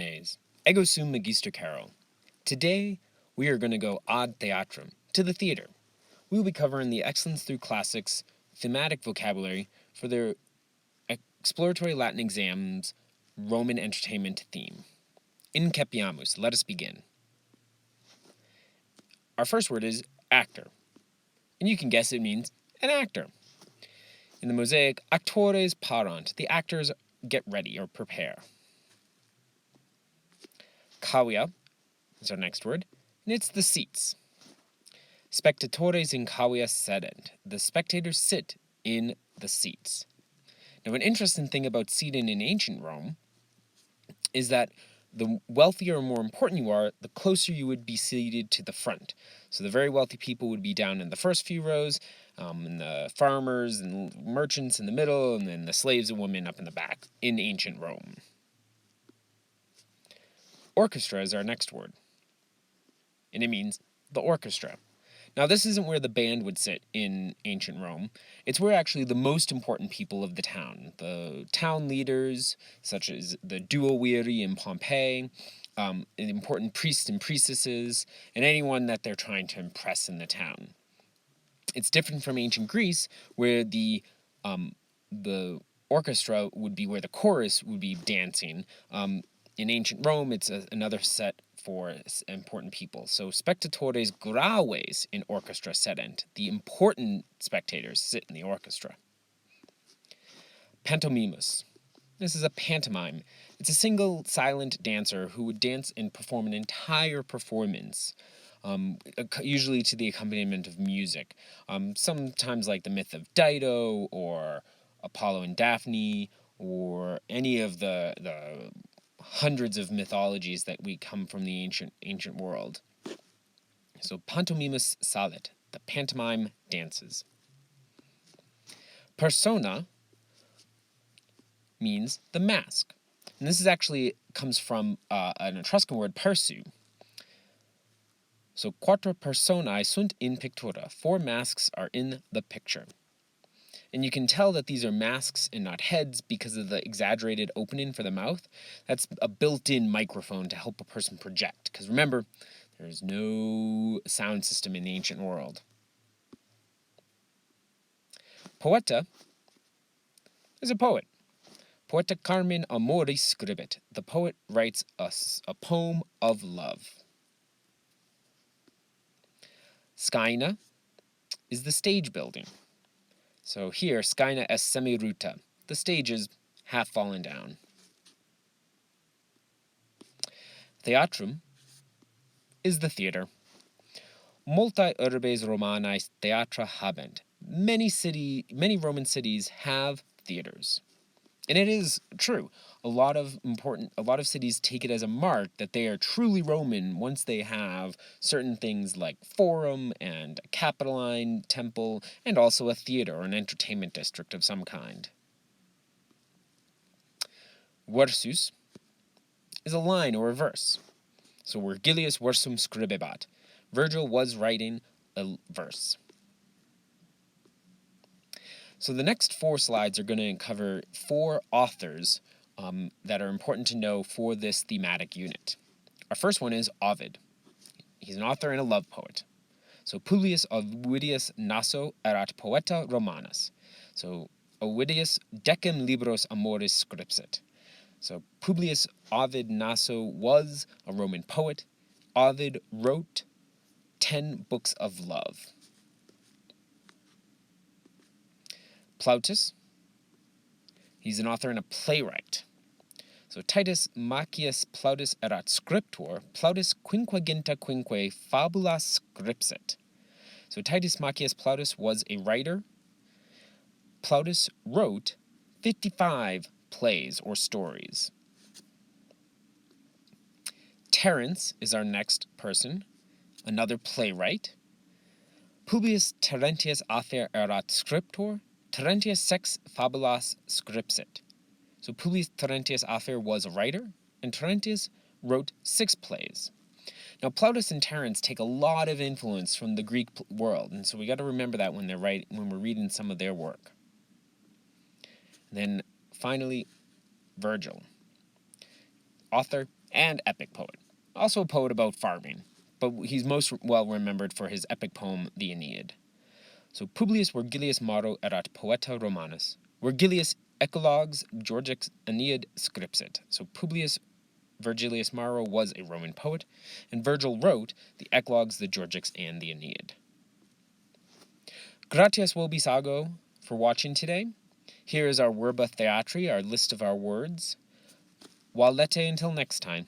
Ego sum magister Carroll. Today, we are going to go ad theatrum, to the theater. We will be covering the Excellence Through Classics thematic vocabulary for their exploratory Latin exams Roman entertainment theme. Incepiamus, let us begin. Our first word is actor, and you can guess it means an actor. In the Mosaic, actores parant, the actors get ready or prepare. Cavea is our next word, and it's the seats. Spectatores in cavea sedent, the spectators sit in the seats. Now, an interesting thing about seating in ancient Rome is that the wealthier and more important you are, the closer you would be seated to the front. So the very wealthy people would be down in the first few rows, and the farmers and merchants in the middle, and then the slaves and women up in the back in ancient Rome. Orchestra is our next word, and it means the orchestra. Now, this isn't where the band would sit in ancient Rome. It's where actually the most important people of the town leaders, such as the duovieri in Pompeii, important priests and priestesses, and anyone that they're trying to impress in the town. It's different from ancient Greece, where the orchestra would be where the chorus would be dancing. In ancient Rome, it's another set for important people. So spectatores graves in orchestra sedent. The important spectators sit in the orchestra. Pantomimus. This is a pantomime. It's a single silent dancer who would dance and perform an entire performance, usually to the accompaniment of music. Sometimes like the myth of Dido or Apollo and Daphne or any of the hundreds of mythologies that we come from the ancient world. So Pantomimus salit, the pantomime dances. Persona means the mask. And this is actually comes from an Etruscan word, persu. So quattro personae sunt in pictura. 4 masks are in the picture. And you can tell that these are masks and not heads because of the exaggerated opening for the mouth. That's a built-in microphone to help a person project. Because remember, there's no sound system in the ancient world. Poeta is a poet. Poeta carmen amoris scribit. The poet writes a poem of love. Scaena is the stage building. So here, scaena est semiruta. The stage is half fallen down. Theatrum is the theater. Multae urbes Romanae theatra habent. Many Roman cities have theaters. And it is true. A lot of cities take it as a mark that they are truly Roman once they have certain things like forum and a Capitoline temple and also a theater or an entertainment district of some kind. Versus is a line or a verse. So Vergilius versum scribebat. Vergil was writing a verse. So the next 4 slides are going to cover 4 authors that are important to know for this thematic unit. Our first one is Ovid. He's an author and a love poet. So Publius Ovidius Naso erat poeta Romanus. So Ovidius decem libros amoris scripsit. So Publius Ovid Naso was a Roman poet. Ovid wrote 10 books of love. Plautus, he's an author and a playwright. So Titus Macius Plautus erat scriptor, Plautus quinquaginta quinque fabula scripsit. So Titus Macius Plautus was a writer. Plautus wrote 55 plays or stories. Terence is our next person, another playwright. Publius Terentius afer erat scriptor, Terentius sex fabulas scripsit. So Publius Terentius Afer was a writer, and Terentius wrote 6 plays. Now Plautus and Terence take a lot of influence from the Greek world, and so we got to remember that when we're reading some of their work. And then finally, Vergil, author and epic poet. Also a poet about farming, but he's most well remembered for his epic poem, the Aeneid. So Publius Vergilius Maro erat Poeta Romanus. Vergilius eclogues Georgix Aeneid scripsit. So Publius Vergilius Maro was a Roman poet, and Vergil wrote the eclogues, the Georgics, and the Aeneid. Gratias vobis ago for watching today. Here is our verba theatri, our list of our words. Valete until next time.